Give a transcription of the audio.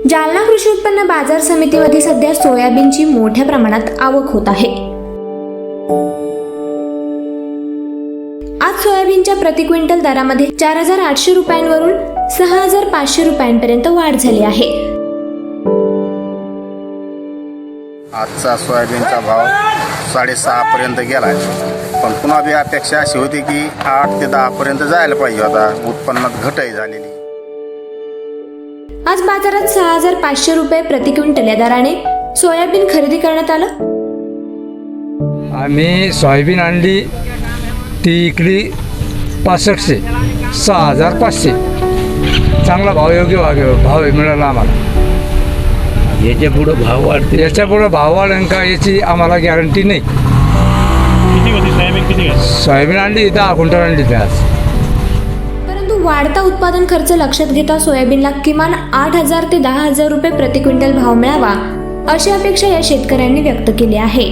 जालना कृषी उत्पन्न बाजार समितीमध्ये सध्या सोयाबीनची मोठ्या प्रमाणात आवक होत आहे। आज सोयाबीनच्या प्रति क्विंटल दरामध्ये 4,800 रुपयांवरून 6,500 रुपयांपर्यंत वाढ झाली आहे। आजचा सोयाबीनचा भाव 6.5 पर्यंत गेला आहे, पण पुन्हा बी अपेक्षा अशी होती की 8 ते 10 पर्यंत जायला पाहिजे होता। उत्पन्नात घटही झालेली। आज बाजारात 6,500 रुपये प्रति क्विंटल या दराने सोयाबीन खरेदी करण्यात आलं। आम्ही सोयाबीन आणली ती इकली 6500 6,500 चांगला भाव योग्य भाव मिळाला आम्हाला। याच्या पुढे भाव वाढते, याच्या पुढे भाव वाढेल का याची आम्हाला गॅरंटी नाही। किती होती सोयाबीन? किती घ्या? सोयाबीन आणली 10 क्विंटल आणली ती आज। परंतु वाढता उत्पादन खर्च लक्षात घेता सोयाबीनला किमान 8,000 ते 10,000 रुपये प्रति क्विंटल भाव मिळावा अशी अपेक्षा या शेतकऱ्यांनी व्यक्त केली आहे।